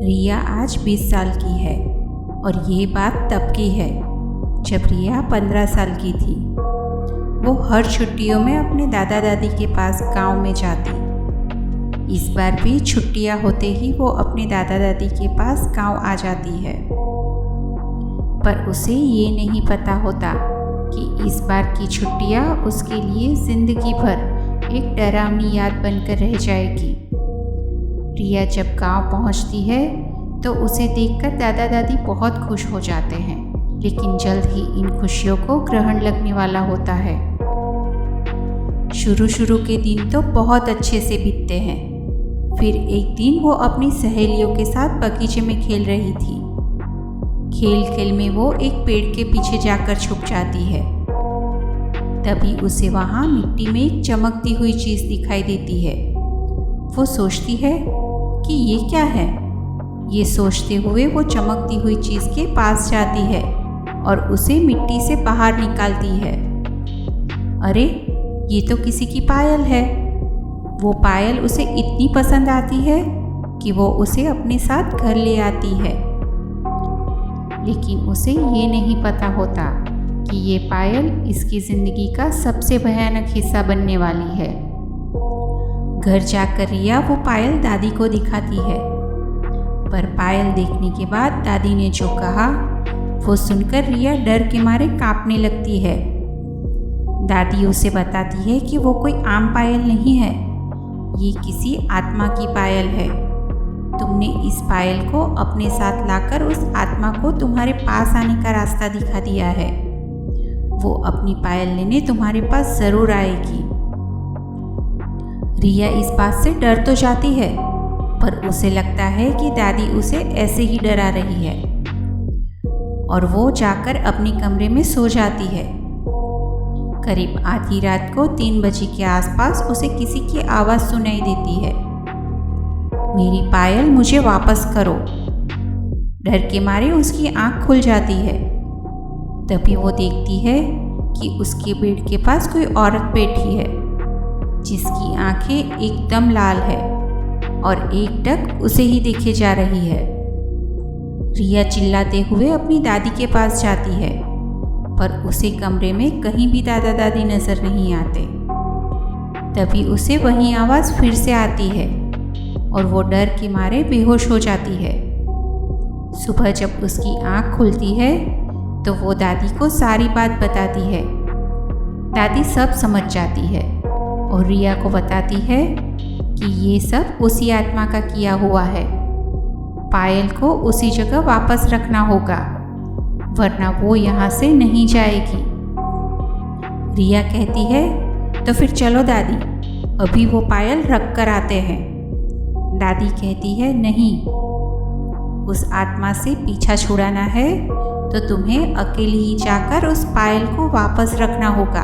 रिया आज 20 साल की है और ये बात तब की है जब रिया 15 साल की थी। वो हर छुट्टियों में अपने दादा दादी के पास गांव में जाती। इस बार भी छुट्टियां होते ही वो अपने दादा दादी के पास गांव आ जाती है, पर उसे ये नहीं पता होता कि इस बार की छुट्टियां उसके लिए ज़िंदगी भर एक डरावनी याद बनकर रह जाएगी। रिया जब गांव पहुंचती है तो उसे देखकर दादा दादी बहुत खुश हो जाते हैं, लेकिन जल्द ही इन खुशियों को ग्रहण लगने वाला होता है। शुरू के दिन तो बहुत अच्छे से बीतते हैं। फिर एक दिन वो अपनी सहेलियों के साथ बगीचे में खेल रही थी। खेल में वो एक पेड़ के पीछे जाकर छुप जाती है। तभी उसे वहाँ मिट्टी में एक चमकती हुई चीज़ दिखाई देती है। वो सोचती है कि ये क्या है। ये सोचते हुए वो चमकती हुई चीज़ के पास जाती है और उसे मिट्टी से बाहर निकालती है। अरे, ये तो किसी की पायल है। वो पायल उसे इतनी पसंद आती है कि वो उसे अपने साथ घर ले आती है, लेकिन उसे ये नहीं पता होता कि ये पायल इसकी ज़िंदगी का सबसे भयानक हिस्सा बनने वाली है। घर जाकर रिया वो पायल दादी को दिखाती है, पर पायल देखने के बाद दादी ने जो कहा वो सुनकर रिया डर के मारे कांपने लगती है। दादी उसे बताती है कि वो कोई आम पायल नहीं है, ये किसी आत्मा की पायल है। तुमने इस पायल को अपने साथ लाकर उस आत्मा को तुम्हारे पास आने का रास्ता दिखा दिया है। वो अपनी पायल लेने तुम्हारे पास ज़रूर आएगी। रिया इस बात से डर तो जाती है, पर उसे लगता है कि दादी उसे ऐसे ही डरा रही है, और वो जाकर अपने कमरे में सो जाती है। करीब आधी रात को 3 बजे के आसपास उसे किसी की आवाज़ सुनाई देती है, मेरी पायल मुझे वापस करो। डर के मारे उसकी आंख खुल जाती है। तभी वो देखती है कि उसके बेड के पास कोई औरत बैठी है, जिसकी आंखें एकदम लाल है और एकटक उसे ही देखे जा रही है। रिया चिल्लाते हुए अपनी दादी के पास जाती है, पर उसे कमरे में कहीं भी दादा दादी नजर नहीं आते। तभी उसे वही आवाज़ फिर से आती है और वो डर के मारे बेहोश हो जाती है। सुबह जब उसकी आंख खुलती है तो वो दादी को सारी बात बताती है। दादी सब समझ जाती है और रिया को बताती है कि ये सब उसी आत्मा का किया हुआ है। पायल को उसी जगह वापस रखना होगा, वरना वो यहाँ से नहीं जाएगी। रिया कहती है, तो फिर चलो दादी, अभी वो पायल रख कर आते हैं। दादी कहती है, नहीं, उस आत्मा से पीछा छुड़ाना है तो तुम्हें अकेले ही जाकर उस पायल को वापस रखना होगा,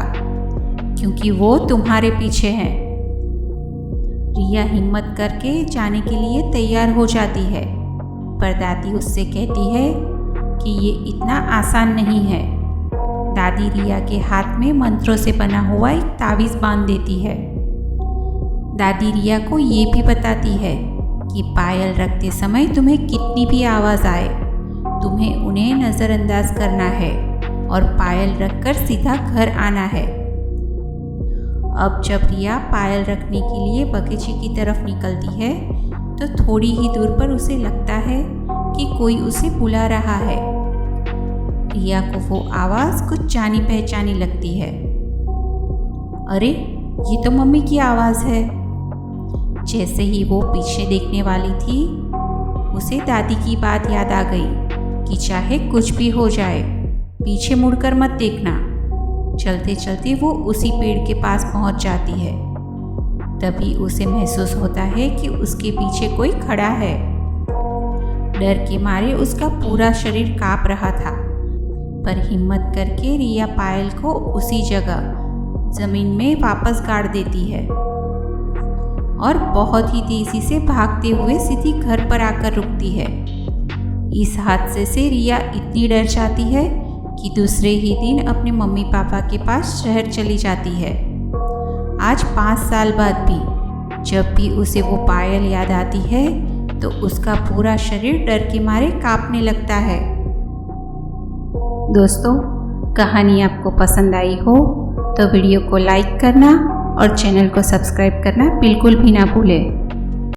क्योंकि वो तुम्हारे पीछे हैं। रिया हिम्मत करके जाने के लिए तैयार हो जाती है, पर दादी उससे कहती है कि ये इतना आसान नहीं है। दादी रिया के हाथ में मंत्रों से बना हुआ एक तावीज़ बांध देती है। दादी रिया को ये भी बताती है कि पायल रखते समय तुम्हें कितनी भी आवाज़ आए, तुम्हें उन्हें नज़रअंदाज करना है और पायल रखकर सीधा घर आना है। अब जब रिया पायल रखने के लिए बगीचे की तरफ निकलती है तो थोड़ी ही दूर पर उसे लगता है कि कोई उसे बुला रहा है। रिया को वो आवाज़ कुछ जानी पहचानी लगती है। अरे, ये तो मम्मी की आवाज़ है। जैसे ही वो पीछे देखने वाली थी, उसे दादी की बात याद आ गई कि चाहे कुछ भी हो जाए, पीछे मुड़कर मत देखना। चलते चलते वो उसी पेड़ के पास पहुंच जाती है। तभी उसे महसूस होता है कि उसके पीछे कोई खड़ा है। डर के मारे उसका पूरा शरीर कांप रहा था, पर हिम्मत करके रिया पायल को उसी जगह जमीन में वापस गाड़ देती है और बहुत ही तेजी से भागते हुए सीधी घर पर आकर रुकती है। इस हादसे से रिया इतनी डर जाती है कि दूसरे ही दिन अपने मम्मी पापा के पास शहर चली जाती है। आज 5 साल बाद भी जब भी उसे वो पायल याद आती है तो उसका पूरा शरीर डर के मारे कांपने लगता है। दोस्तों, कहानी आपको पसंद आई हो तो वीडियो को लाइक करना और चैनल को सब्सक्राइब करना बिल्कुल भी ना भूलें।